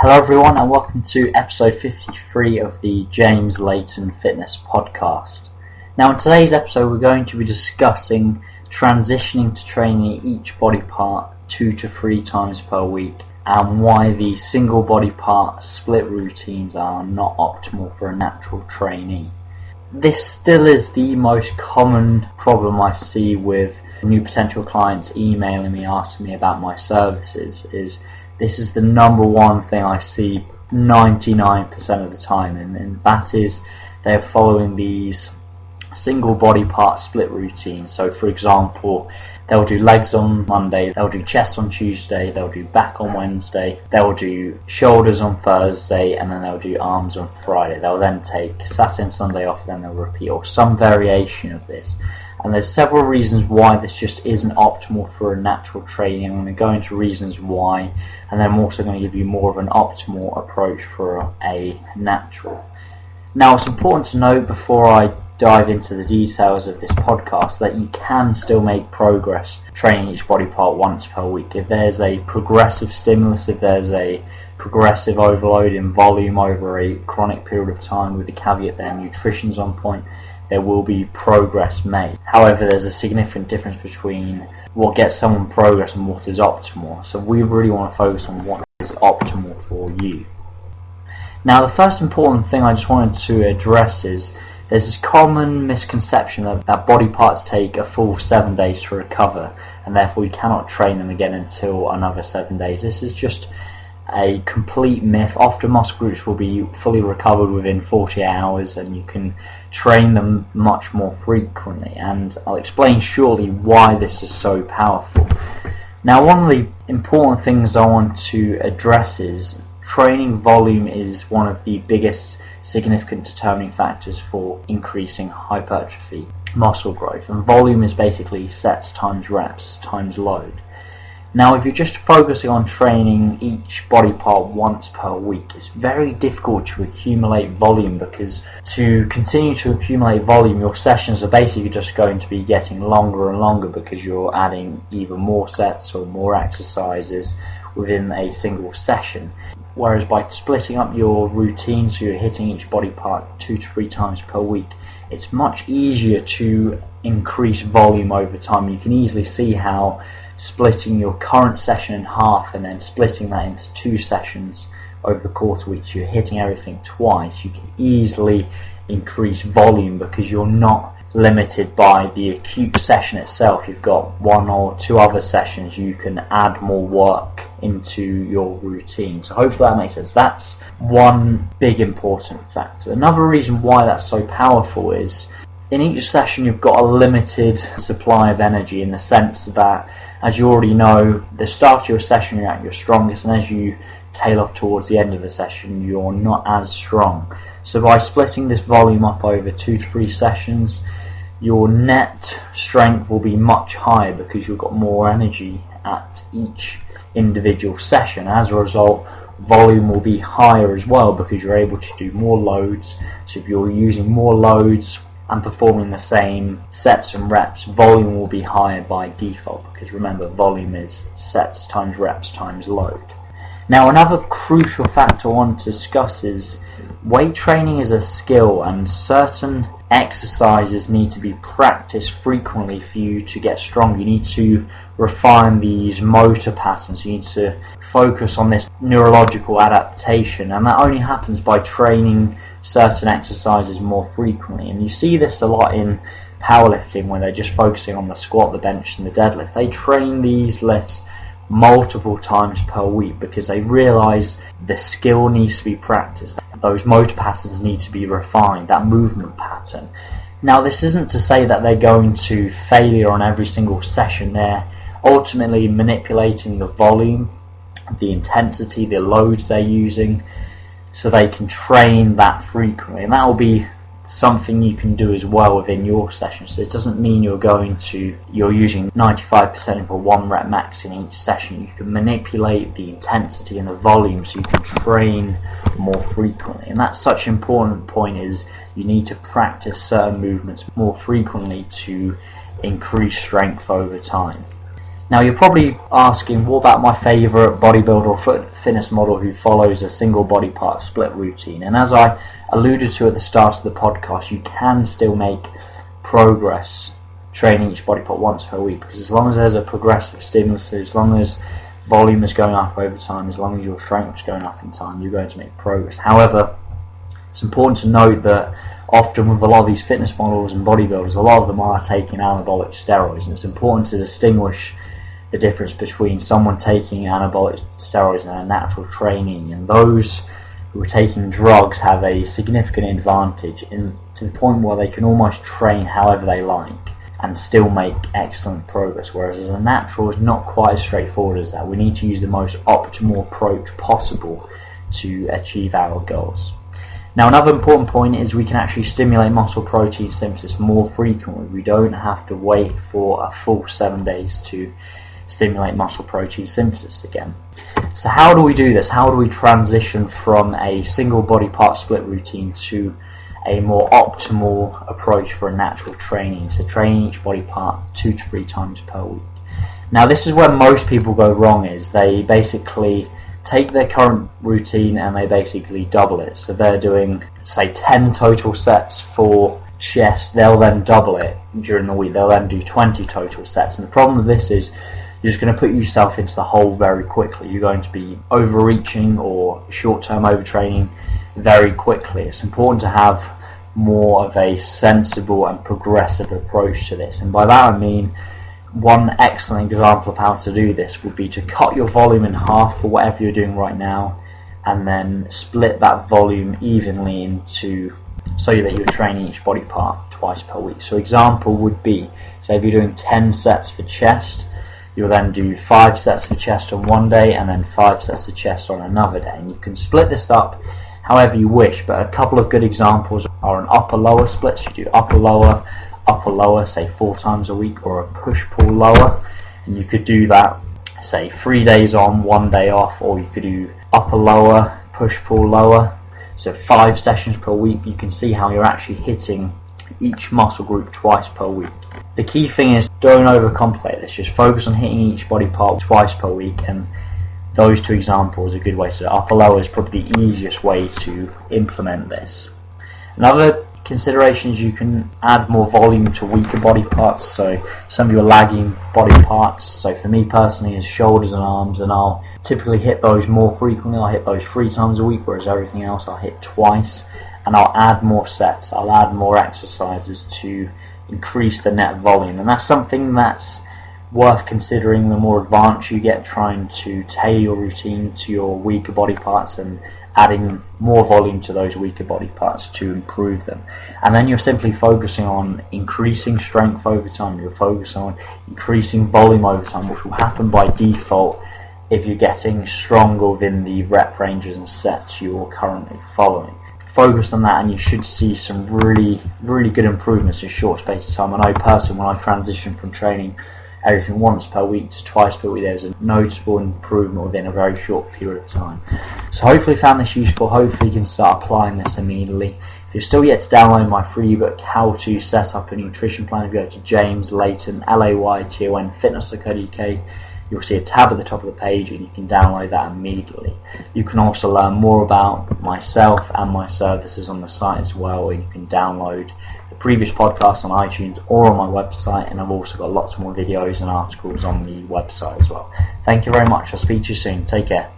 Hello everyone and welcome to episode 53 of the Layton Fitness podcast. Now in today's episode we're going to be discussing transitioning to training each body part 2 to 3 times per week and why the single body part split routines are not optimal for a natural trainee. This still is the most common problem I see with new potential clients emailing me asking me about my services. This is the number one thing I see 99% of the time, and that is they're following these single body part split routines. So for example, they'll do legs on Monday, they'll do chest on Tuesday, they'll do back on Wednesday, they'll do shoulders on Thursday, and then they'll do arms on Friday. They'll then take Saturday and Sunday off, then they'll repeat, or some variation of this. And there's several reasons why this just isn't optimal for a natural training. I'm going to go into reasons why, and then I'm also going to give you more of an optimal approach for a natural. Now it's important to note before I dive into the details of this podcast that you can still make progress training each body part once per week. If there's a progressive stimulus, if there's a progressive overload in volume over a chronic period of time, with the caveat that nutrition's on point, there will be progress made. However, there's a significant difference between what gets someone progress and what is optimal. So we really want to focus on what is optimal for you. Now, the first important thing I just wanted to address is there's this common misconception that body parts take a full 7 days to recover, and therefore you cannot train them again until another 7 days. This is just a complete myth. Often muscle groups will be fully recovered within 48 hours and you can train them much more frequently, and I'll explain shortly why this is so powerful. Now, one of the important things I want to address is training volume is one of the biggest significant determining factors for increasing hypertrophy muscle growth, and volume is basically sets times reps times load. Now, if you're just focusing on training each body part once per week, it's very difficult to accumulate volume, because to continue to accumulate volume, your sessions are basically just going to be getting longer and longer because you're adding either more sets or more exercises within a single session. Whereas by splitting up your routine, so you're hitting each body part 2 to 3 times per week, it's much easier to increase volume over time. You can easily see how splitting your current session in half and then splitting that into 2 sessions over the course of which you're hitting everything twice, you can easily increase volume because you're not limited by the acute session itself. You've got 1 or 2 other sessions you can add more work into your routine. So hopefully that makes sense. That's one big important factor. Another reason why that's so powerful is in each session you've got a limited supply of energy, in the sense that, as you already know, the start of your session you're at your strongest, and as you tail off towards the end of the session you're not as strong. So by splitting this volume up over 2 to 3 sessions, your net strength will be much higher because you've got more energy at each individual session. As a result, volume will be higher as well because you're able to do more loads. So if you're using more loads and performing the same sets and reps, volume will be higher by default, because remember, volume is sets times reps times load. Now, another crucial factor I want to discuss is weight training is a skill, and certain exercises need to be practiced frequently for you to get strong. You need to refine these motor patterns. You need to focus on this neurological adaptation, and that only happens by training certain exercises more frequently. And you see this a lot in powerlifting, when they're just focusing on the squat, the bench and the deadlift. They train these lifts multiple times per week because they realize the skill needs to be practiced. Those motor patterns need to be refined, that movement pattern. Now, this isn't to say that they're going to failure on every single session. They're ultimately manipulating the volume, the intensity, the loads they're using, so they can train that frequently, and that will be something you can do as well within your session. So it doesn't mean you're using 95% of a 1 rep max in each session. You can manipulate the intensity and the volume so you can train more frequently. And that's such an important point, is you need to practice certain movements more frequently to increase strength over time. Now you're probably asking, what about my favourite bodybuilder or fitness model who follows a single body part split routine? And as I alluded to at the start of the podcast, you can still make progress training each body part once per week, because as long as there's a progressive stimulus, as long as volume is going up over time, as long as your strength is going up in time, you're going to make progress. However, it's important to note that often with a lot of these fitness models and bodybuilders, a lot of them are taking anabolic steroids, and it's important to distinguish the difference between someone taking anabolic steroids and a natural training. And those who are taking drugs have a significant advantage to the point where they can almost train however they like and still make excellent progress, whereas as a natural is not quite as straightforward as that. We need to use the most optimal approach possible to achieve our goals. Now, another important point is we can actually stimulate muscle protein synthesis more frequently. We don't have to wait for a full 7 days to stimulate muscle protein synthesis again. So how do we do this? How do we transition from a single body part split routine to a more optimal approach for a natural training? So training each body part 2 to 3 times per week. Now this is where most people go wrong, is they basically take their current routine and they basically double it. So they're doing, say, 10 total sets for chest, they'll then double it during the week. They'll then do 20 total sets. And the problem with this is you're just going to put yourself into the hole very quickly. You're going to be overreaching or short-term overtraining very quickly. It's important to have more of a sensible and progressive approach to this. And by that I mean, one excellent example of how to do this would be to cut your volume in half for whatever you're doing right now, and then split that volume evenly into, so that you're training each body part twice per week. So example would be, say if you're doing 10 sets for chest, you'll then do 5 sets for chest on one day and then 5 sets of chest on another day. And you can split this up however you wish, but a couple of good examples are an upper-lower split. So you do upper-lower, say 4 times a week, or a push-pull lower. And you could do that, say 3 days on, 1 day off, or you could do upper-lower, push-pull lower. So 5 sessions per week. You can see how you're actually hitting each muscle group twice per week. The key thing is, don't overcomplicate this. Just focus on hitting each body part twice per week, and those 2 examples are a good way to do it. Upper lower is probably the easiest way to implement this. Another consideration is you can add more volume to weaker body parts. So some of your lagging body parts, so for me personally is shoulders and arms, and I'll typically hit those more frequently. I'll hit those 3 times a week, whereas everything else I'll hit twice. And I'll add more sets, I'll add more exercises to increase the net volume. And that's something that's worth considering the more advanced you get, trying to tailor your routine to your weaker body parts and adding more volume to those weaker body parts to improve them. And then you're simply focusing on increasing strength over time. You're focusing on increasing volume over time, which will happen by default if you're getting stronger within the rep ranges and sets you're currently following. Focus on that and you should see some really good improvements in a short space of time. I know personally, when I transitioned from training everything once per week to twice per week, there's a noticeable improvement within a very short period of time. So hopefully you found this useful. Hopefully you can start applying this immediately. If you're still yet to download my free ebook, How to Set Up a Nutrition Plan, if you go to James Layton, Layton Fitness.co.uk, you'll see a tab at the top of the page and you can download that immediately. You can also learn more about myself and my services on the site as well, and you can download the previous podcasts on iTunes or on my website, and I've also got lots more videos and articles on the website as well. Thank you very much. I'll speak to you soon. Take care.